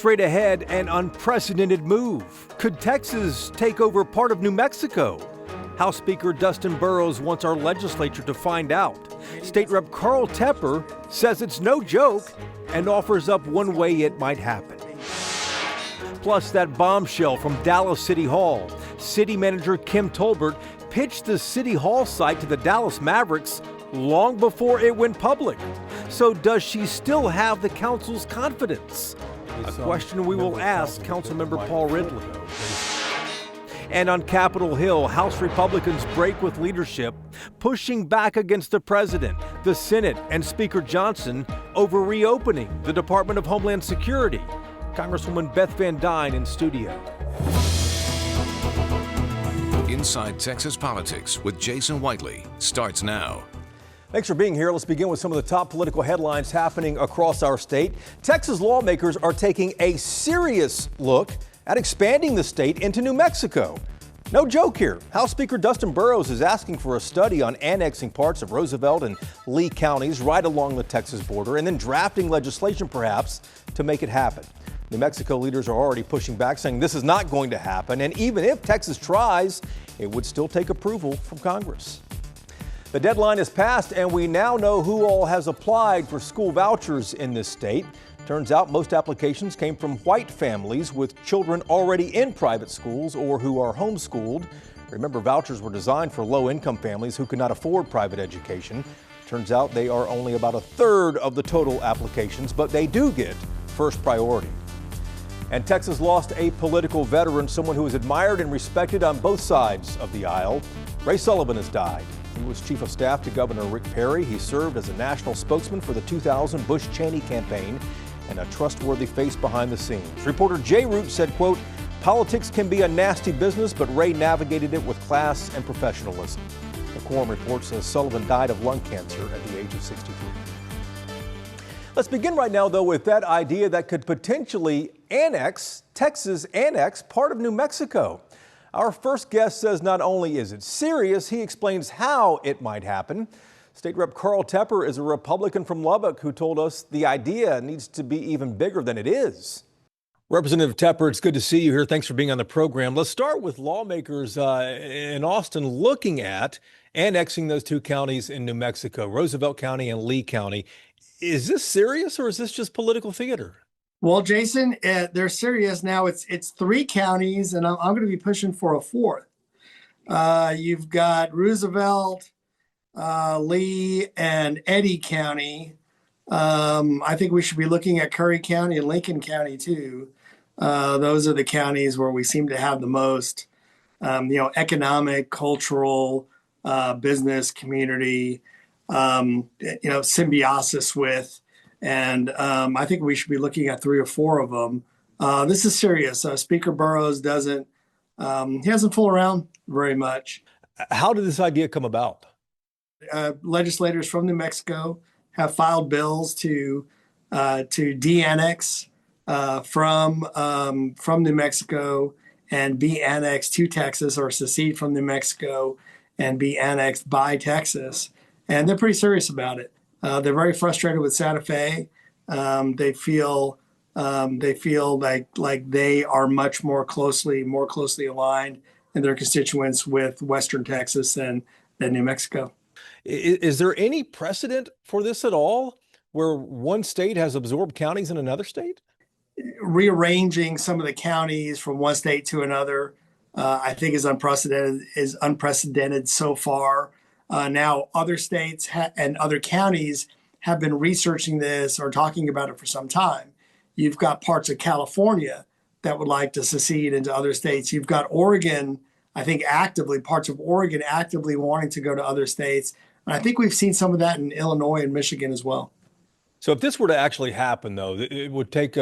Straight ahead, an unprecedented move. Could Texas take over part of New Mexico? House Speaker Dustin Burrows wants our legislature to find out. State Rep Carl Tepper says it's no joke and offers up one way it might happen. Plus, that bombshell from Dallas City Hall. City Manager Kim Tolbert pitched the City Hall site to the Dallas Mavericks long before it went public. So does she still have the council's confidence? A question we will ask Councilmember Paul Ridley. And on Capitol Hill, House Republicans break with leadership, pushing back against the president, the Senate, and Speaker Johnson over reopening the Department of Homeland Security. Congresswoman Beth Van Duyne in studio. Inside Texas Politics with Jason Whiteley starts now. Thanks for being here. Let's begin with some of the top political headlines happening across our state. Texas lawmakers are taking a serious look at expanding the state into New Mexico. No joke here. House Speaker Dustin Burrows is asking for a study on annexing parts of Roosevelt and Lee counties right along the Texas border and then drafting legislation perhaps to make it happen. New Mexico leaders are already pushing back, saying this is not going to happen. And even if Texas tries, it would still take approval from Congress. The deadline is passed, and we now know who all has applied for school vouchers in this state. Turns out most applications came from white families with children already in private schools or who are homeschooled. Remember, vouchers were designed for low-income families who could not afford private education. Turns out they are only about a third of the total applications, but they do get first priority. And Texas lost a political veteran, someone who was admired and respected on both sides of the aisle. Ray Sullivan has died. He was chief of staff to Governor Rick Perry. He served as a national spokesman for the 2000 Bush-Cheney campaign and a trustworthy face behind the scenes. Reporter Jay Root said, quote, "Politics can be a nasty business, but Ray navigated it with class and professionalism." The Quorum report says Sullivan died of lung cancer at the age of 63. Let's begin right now, though, with that idea that could potentially Texas annex part of New Mexico. Our first guest says not only is it serious, he explains how it might happen. State Rep Carl Tepper is a Republican from Lubbock who told us the idea needs to be even bigger than it is. Representative Tepper, it's good to see you here. Thanks for being on the program. Let's start with lawmakers in Austin looking at annexing those two counties in New Mexico, Roosevelt County and Lee County. Is this serious or is this just political theater? Well, Jason, they're serious now. It's three counties, and I'm going to be pushing for a fourth. You've got Roosevelt, Lee, and Eddy County. I think we should be looking at Curry County and Lincoln County too. Those are the counties where we seem to have the most, economic, cultural, business, community, symbiosis with. And I think we should be looking at three or four of them. This is serious. Speaker Burrows he hasn't fooled around very much. How did this idea come about? Legislators from New Mexico have filed bills to de-annex from New Mexico and be annexed to Texas, or secede from New Mexico and be annexed by Texas. And they're pretty serious about it. They're very frustrated with Santa Fe. They feel like they are much more closely aligned in their constituents with Western Texas than New Mexico. Is there any precedent for this at all, where one state has absorbed counties in another state? Rearranging some of the counties from one state to another, I think is unprecedented so far. Now, other states and other counties have been researching this or talking about it for some time. You've got parts of California that would like to secede into other states. You've got Oregon, I think parts of Oregon actively wanting to go to other states. And I think we've seen some of that in Illinois and Michigan as well. So if this were to actually happen, though, it would take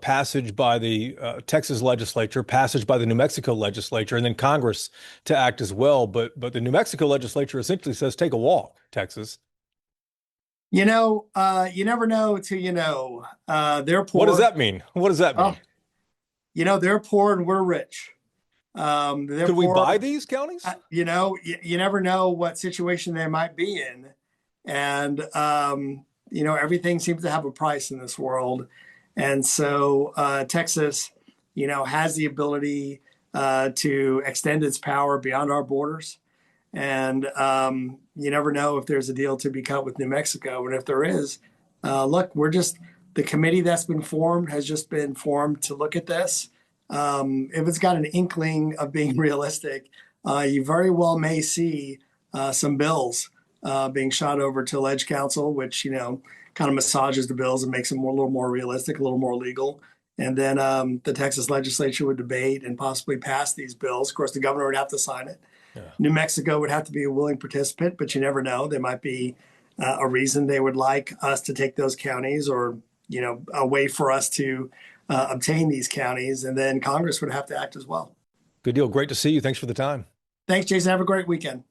passage by the Texas legislature, passage by the New Mexico legislature, and then Congress to act as well. But the New Mexico legislature essentially says, take a walk, Texas. You never know till you know. They're poor. What does that mean? They're poor and we're rich. Could we buy these counties? You never know what situation they might be in. And, everything seems to have a price in this world. And so Texas, has the ability to extend its power beyond our borders. And you never know if there's a deal to be cut with New Mexico. And if there is, look, the committee that's been formed has just been formed to look at this. If it's got an inkling of being realistic, you very well may see some bills being shot over to Ledge Council, which, kind of massages the bills and makes them a little more realistic, a little more legal. And then the Texas legislature would debate and possibly pass these bills. Of course, the governor would have to sign it. Yeah. New Mexico would have to be a willing participant, but you never know. There might be a reason they would like us to take those counties, or, a way for us to obtain these counties. And then Congress would have to act as well. Good deal. Great to see you. Thanks for the time. Thanks, Jason. Have a great weekend.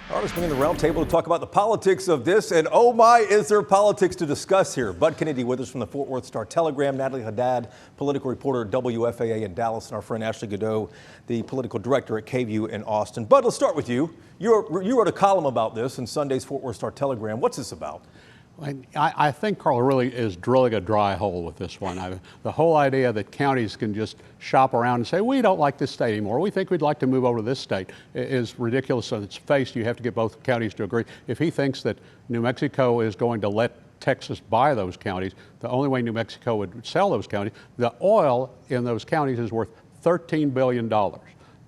All right, let's bring in the roundtable to talk about the politics of this. And oh my, is there politics to discuss here? Bud Kennedy with us from the Fort Worth Star-Telegram, Natalie Haddad, political reporter at WFAA in Dallas, and our friend Ashley Godot, the political director at KVUE in Austin. Bud, let's start with you. You wrote a column about this in Sunday's Fort Worth Star-Telegram. What's this about? I think Carl really is drilling a dry hole with this one. The whole idea that counties can just shop around and say, we don't like this state anymore, we think we'd like to move over to this state, is ridiculous on its face. You have to get both counties to agree. If he thinks that New Mexico is going to let Texas buy those counties, the only way New Mexico would sell those counties, the oil in those counties is worth $13 billion.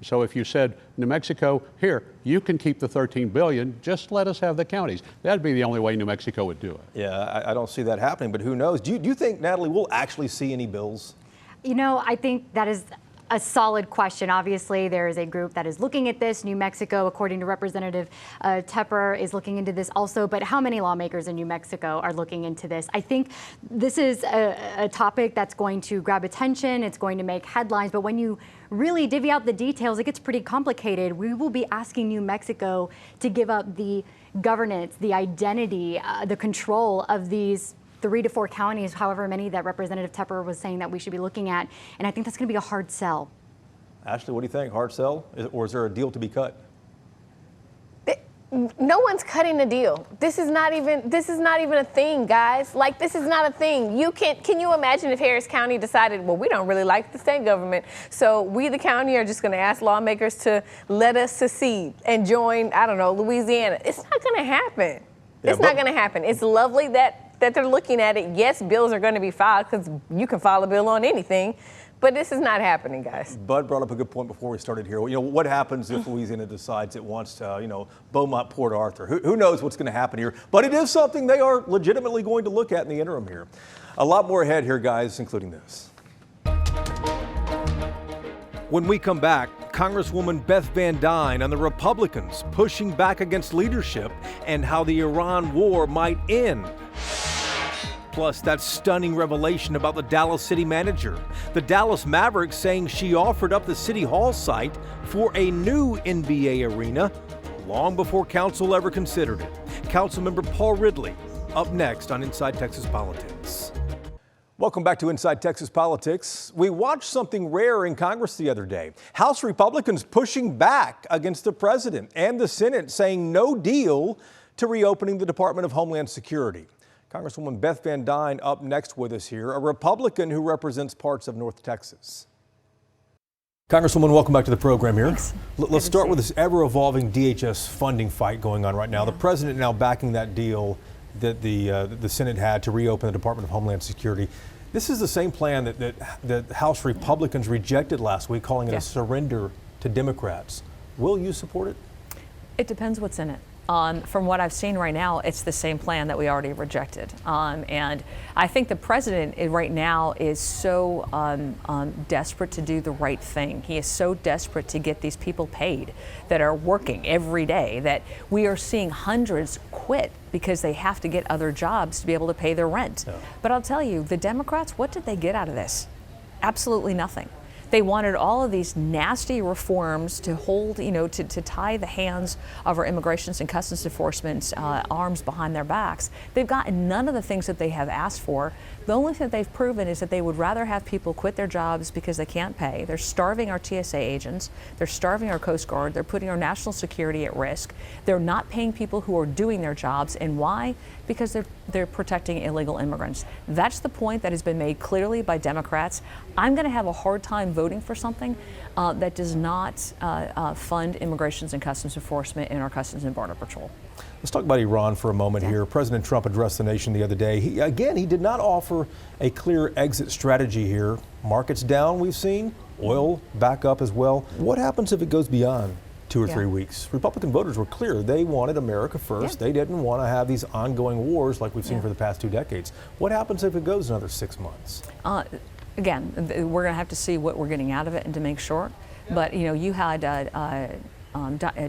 So if you said, New Mexico, here, you can keep the $13 billion, just let us have the counties. That'd be the only way New Mexico would do it. Yeah, I don't see that happening, but who knows? Do you think, Natalie, we'll actually see any bills? I think that is a solid question. Obviously, there is a group that is looking at this. New Mexico, according to Representative Tepper, is looking into this also. But how many lawmakers in New Mexico are looking into this? I think this is a topic that's going to grab attention. It's going to make headlines. But when you really divvy out the details, it gets pretty complicated. We will be asking New Mexico to give up the governance, the identity, the control of these 3 to 4 counties, however many that Representative Tepper was saying that we should be looking at. And I think that's going to be a hard sell. Ashley, what do you think? Hard sell? Or is there a deal to be cut? No one's cutting a deal. This is not even a thing, guys. Like, this is not a thing. Can you imagine if Harris County decided, well, we don't really like the state government, so we, the county, are just going to ask lawmakers to let us secede and join, I don't know, Louisiana. It's not going to happen. It's not going to happen. It's lovely that they're looking at it. Yes, bills are going to be filed because you can file a bill on anything, but this is not happening, guys. Bud brought up a good point before we started here. What happens if Louisiana decides it wants to, Beaumont, Port Arthur? Who knows what's going to happen here? But it is something they are legitimately going to look at in the interim here. A lot more ahead here, guys, including this. When we come back, Congresswoman Beth Van Duyne on the Republicans pushing back against leadership and how the Iran war might end. Plus, that stunning revelation about the Dallas city manager. The Dallas Mavericks saying she offered up the City Hall site for a new NBA arena long before council ever considered it. Councilmember Paul Ridley, up next on Inside Texas Politics. Welcome back to Inside Texas Politics. We watched something rare in Congress the other day. House Republicans pushing back against the president and the Senate saying no deal to reopening the Department of Homeland Security. Congresswoman Beth Van Duyne up next with us here, a Republican who represents parts of North Texas. Congresswoman, welcome back to the program here. Thanks. Let's start with this ever-evolving DHS funding fight going on right now. Yeah. The president now backing that deal that the Senate had to reopen the Department of Homeland Security. This is the same plan that House Republicans rejected last week, calling it a surrender to Democrats. Will you support it? It depends what's in it. From what I've seen right now, it's the same plan that we already rejected. And I think the president right now is so desperate to do the right thing. He is so desperate to get these people paid that are working every day that we are seeing hundreds quit because they have to get other jobs to be able to pay their rent. Yeah. But I'll tell you, the Democrats, what did they get out of this? Absolutely nothing. They wanted all of these nasty reforms to hold, to tie the hands of our immigrations and customs enforcement's arms behind their backs. They've gotten none of the things that they have asked for. The only thing they've proven is that they would rather have people quit their jobs because they can't pay. They're starving our TSA agents. They're starving our Coast Guard. They're putting our national security at risk. They're not paying people who are doing their jobs. And why? Because they're they're protecting illegal immigrants. That's the point that has been made clearly by Democrats. I'm going to have a hard time voting for something that does not fund Immigrations and Customs Enforcement and our Customs and Border Patrol. Let's talk about Iran for a moment here. President Trump addressed the nation the other day. He did not offer a clear exit strategy here. Markets down, we've seen. Oil back up as well. What happens if it goes beyond 2 or 3 weeks? Republican voters were clear. They wanted America first. They didn't want to have these ongoing wars like we've seen for the past 2 decades. What happens if it goes another 6 months? Again, we're going to have to see what we're getting out of it and to make sure. But, you know, you had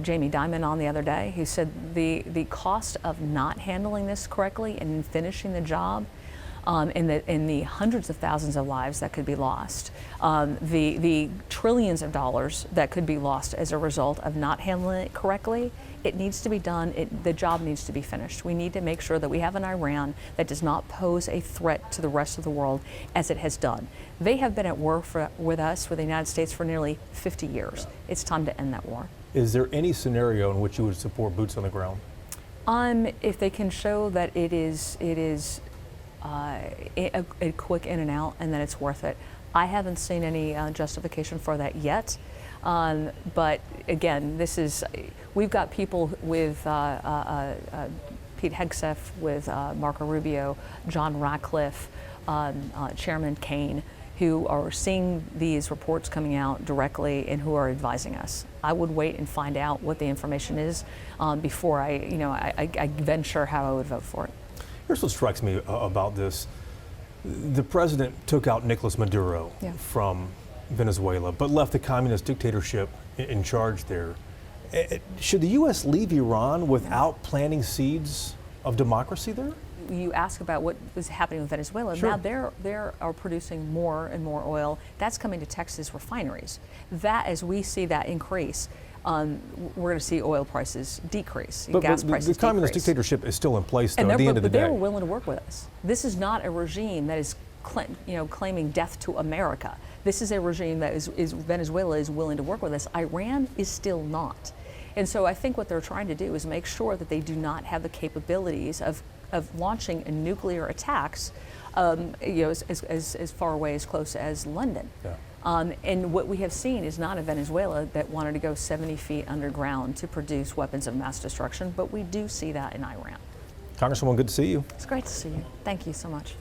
Jamie Dimon on the other day who said the cost of not handling this correctly and finishing the job in the hundreds of thousands of lives that could be lost, the trillions of dollars that could be lost as a result of not handling it correctly. It needs to be done. The job needs to be finished. We need to make sure that we have an Iran that does not pose a threat to the rest of the world as it has done. They have been at war with us, with the United States, for nearly 50 years. It's time to end that war. Is there any scenario in which you would support boots on the ground? If they can show that it is a quick in and out and that it's worth it. I haven't seen any justification for that yet. But again, we've got people with Pete Hegseth, with Marco Rubio, John Ratcliffe, Chairman Kaine, who are seeing these reports coming out directly and who are advising us. I would wait and find out what the information is before I venture how I would vote for it. Here's what strikes me about this. The president took out Nicolas Maduro from Venezuela, but left the communist dictatorship in charge there. Should the U.S. leave Iran without planting seeds of democracy there? You ask about what was happening with Venezuela. Sure. Now they are producing more and more oil. That's coming to Texas refineries. That, as we see that increase, we're going to see oil prices decrease, gas prices the communist decrease. Dictatorship is still in place, though, at the end of the day. But they were willing to work with us. This is not a regime that is claiming death to America. This is a regime that Venezuela is willing to work with us. Iran is still not. And so I think what they're trying to do is make sure that they do not have the capabilities of launching a nuclear attacks as far away, as close as London. Yeah. And what we have seen is not a Venezuela that wanted to go 70 feet underground to produce weapons of mass destruction, but we do see that in Iran. Congresswoman, good to see you. It's great to see you. Thank you so much.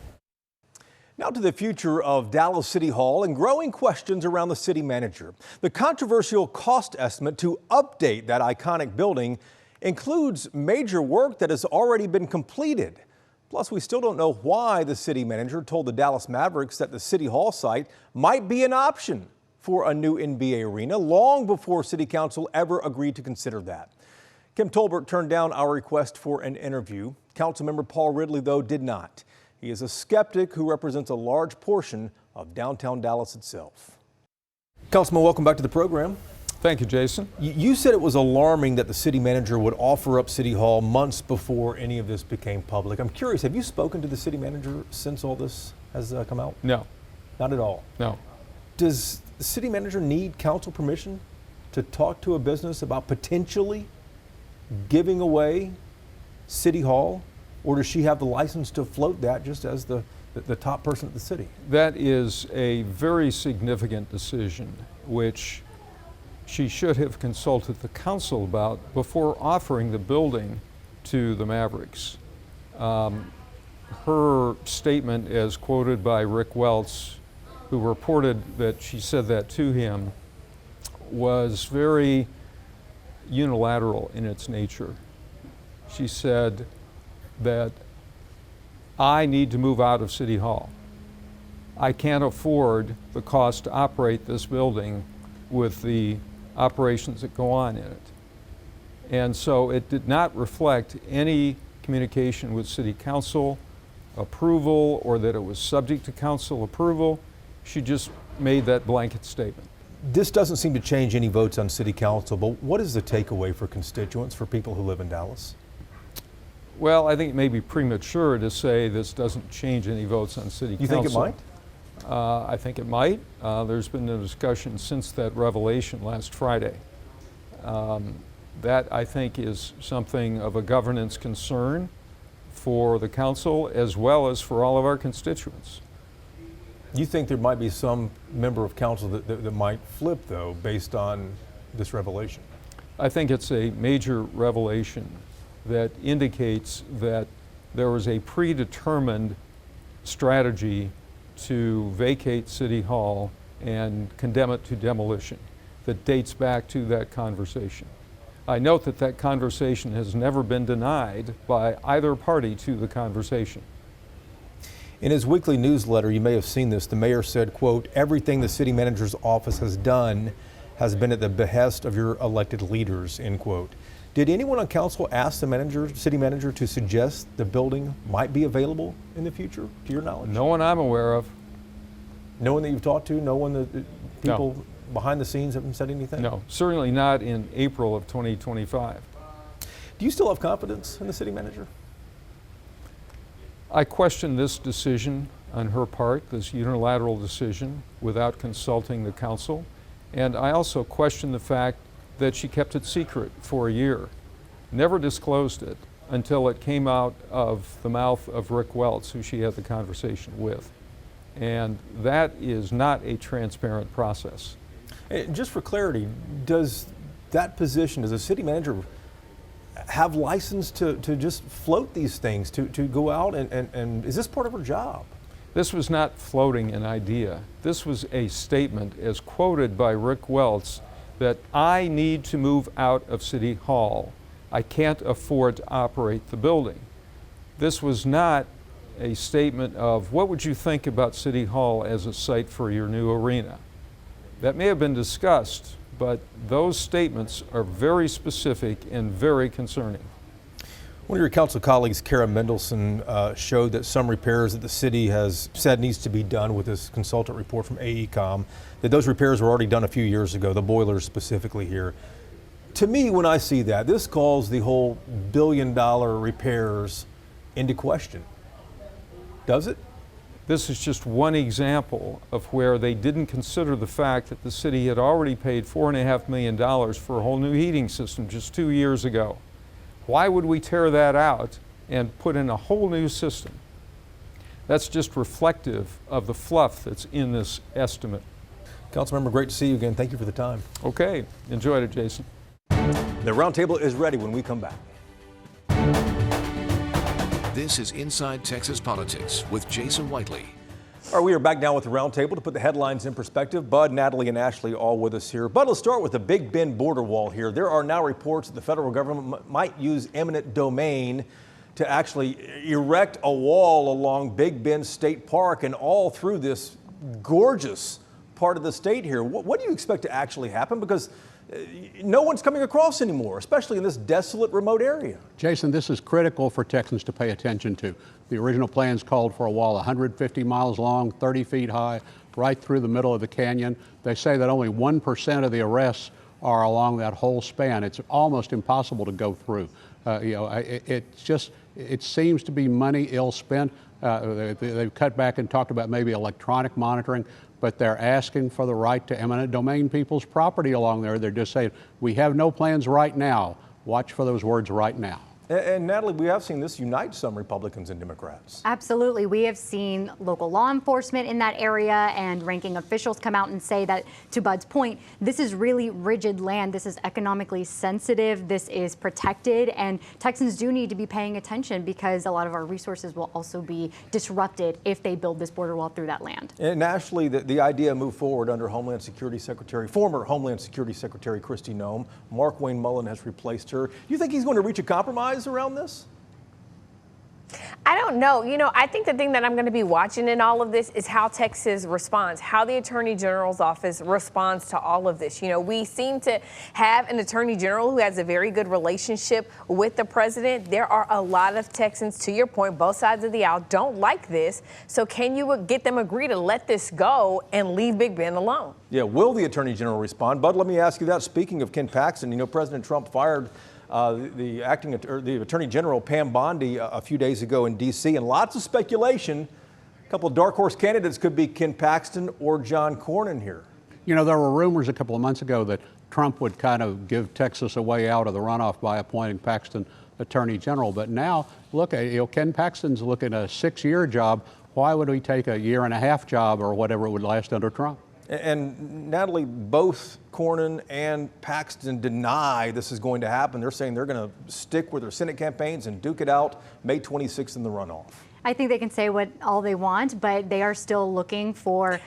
Now to the future of Dallas City Hall and growing questions around the city manager. The controversial cost estimate to update that iconic building includes major work that has already been completed. Plus, we still don't know why the city manager told the Dallas Mavericks that the City Hall site might be an option for a new NBA arena long before City Council ever agreed to consider that. Kim Tolbert turned down our request for an interview. Councilmember Paul Ridley, though, did not. He is a skeptic who represents a large portion of downtown Dallas itself. Councilman, welcome back to the program. Thank you, Jason. You said it was alarming that the city manager would offer up City Hall months before any of this became public. I'm curious, have you spoken to the city manager since all this has come out? No. Not at all? No. Does the city manager need council permission to talk to a business about potentially giving away City Hall? Or does she have the license to float that just as the top person at the city? That is a very significant decision, which she should have consulted the council about before offering the building to the Mavericks. Her statement, as quoted by Rick Welts, who reported that she said that to him, was very unilateral in its nature. She said that I need to move out of City Hall. I can't afford the cost to operate this building with the operations that go on in it. And so it did not reflect any communication with City Council approval or that it was subject to council approval. She just made that blanket statement. This doesn't seem to change any votes on City Council, but what is the takeaway for constituents, for people who live in Dallas? Well, I think it may be premature to say this doesn't change any votes on City Council. You think it might? I think it might. There's been a discussion since that revelation last Friday. That, I think, is something of a governance concern for the council as well as for all of our constituents. You think there might be some member of council that might flip, though, based on this revelation? I think it's a major revelation that indicates that there was a predetermined strategy to vacate City Hall and condemn it to demolition that dates back to that conversation. I note that that conversation has never been denied by either party to the conversation. In his weekly newsletter, you may have seen this, the mayor said, quote, "Everything the city manager's office has done has been at the behest of your elected leaders," end quote. Did anyone on council ask the city manager to suggest the building might be available in the future, to your knowledge? No one I'm aware of. No one that you've talked to? No one that people behind the scenes haven't said anything? No, certainly not in April of 2025. Do you still have confidence in the city manager? I question this decision on her part, this unilateral decision, without consulting the council. And I also question the fact that she kept it secret for a year, never disclosed it until it came out of the mouth of Rick Welts, who she had the conversation with. And that is not a transparent process. Just for clarity, does that position, does a city manager have license to just float these things, to go out and is this part of her job? This was not floating an idea. This was a statement, as quoted by Rick Welts, that I need to move out of City Hall. I can't afford to operate the building. This was not a statement of, what would you think about City Hall as a site for your new arena? That may have been discussed, but those statements are very specific and very concerning. One of your council colleagues, Kara Mendelson, showed that some repairs that the city has said needs to be done with this consultant report from AECom, that those repairs were already done a few years ago, the boilers specifically here. To me, when I see that, this calls the whole billion-dollar repairs into question. Does it? This is just one example of where they didn't consider the fact that the city had already paid $4.5 million for a whole new heating system just 2 years ago. Why would we tear that out and put in a whole new system? That's just reflective of the fluff that's in this estimate. Councilmember, great to see you again. Thank you for the time. Okay, enjoyed it, Jason. The roundtable is ready when we come back. This is Inside Texas Politics with Jason Whiteley. All right, we are back now with the roundtable to put the headlines in perspective. Bud, Natalie, and Ashley all with us here. Bud, let's start with the Big Bend border wall here. There are now reports that the federal government might use eminent domain to actually erect a wall along Big Bend State Park and all through this gorgeous part of the state here. What do you expect to actually happen? Because no one's coming across anymore, especially in this desolate, remote area. Jason, this is critical for Texans to pay attention to. The original plans called for a wall 150 miles long, 30 feet high, right through the middle of the canyon. They say that only 1% of the arrests are along that whole span. It's almost impossible to go through. It seems to be money ill spent. They've cut back and talked about maybe electronic monitoring, but they're asking for the right to eminent domain people's property along there. They're just saying, we have no plans right now. Watch for those words, right now. And Natalie, we have seen this unite some Republicans and Democrats. Absolutely. We have seen local law enforcement in that area and ranking officials come out and say that, to Bud's point, this is really rigid land. This is economically sensitive. This is protected. And Texans do need to be paying attention because a lot of our resources will also be disrupted if they build this border wall through that land. And Ashley, the idea moved forward under Homeland Security Secretary, former Homeland Security Secretary Kristi Noem. Mark Wayne Mullen has replaced her. Do you think he's going to reach a compromise around this? I don't know. I think the thing that I'm going to be watching in all of this is how Texas responds, how the Attorney General's office responds to all of this. We seem to have an Attorney General who has a very good relationship with the president. There are a lot of Texans, to your point, both sides of the aisle don't like this. So can you get them agree to let this go and leave Big Bend alone? Yeah, will the Attorney General respond? Bud, let me ask you that. Speaking of Ken Paxton, President Trump fired the Attorney General Pam Bondi a few days ago in D.C. and lots of speculation. A couple of dark horse candidates could be Ken Paxton or John Cornyn here. There were rumors a couple of months ago that Trump would kind of give Texas a way out of the runoff by appointing Paxton attorney general. But now, look, Ken Paxton's looking at a 6-year job. Why would he take a 1.5-year job or whatever it would last under Trump? And Natalie, both Cornyn and Paxton deny this is going to happen. They're saying they're going to stick with their Senate campaigns and duke it out May 26th in the runoff. I think they can say all they want, but they are still looking for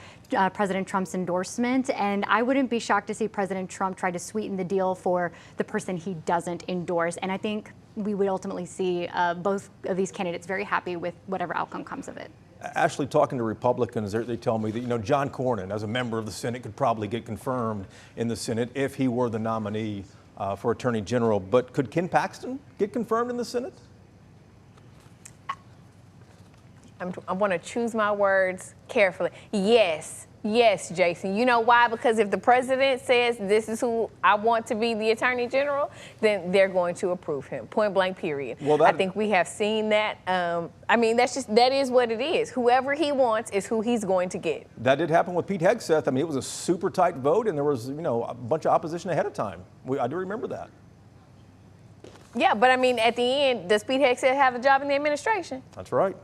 President Trump's endorsement. And I wouldn't be shocked to see President Trump try to sweeten the deal for the person he doesn't endorse. And I think we would ultimately see both of these candidates very happy with whatever outcome comes of it. Actually, talking to Republicans, they tell me that, you know, John Cornyn, as a member of the Senate, could probably get confirmed in the Senate if he were the nominee for Attorney General. But could Ken Paxton get confirmed in the Senate? I want to choose my words carefully. Yes, Jason. You know why? Because if the president says this is who I want to be the attorney general, then they're going to approve him. Point blank, period. Well, I think we have seen that. I mean, that is what it is. Whoever he wants is who he's going to get. That did happen with Pete Hegseth. I mean, it was a super tight vote, and there was, you know, a bunch of opposition ahead of time. I do remember that. Yeah, but I mean, at the end, does Pete Hegseth have a job in the administration? That's right.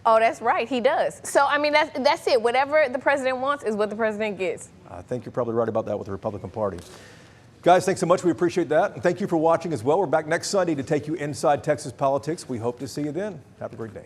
Oh, that's right, he does. So, I mean, that's it. Whatever the president wants is what the president gets. I think you're probably right about that with the Republican Party. Guys, thanks so much. We appreciate that. And thank you for watching as well. We're back next Sunday to take you inside Texas politics. We hope to see you then. Have a great day.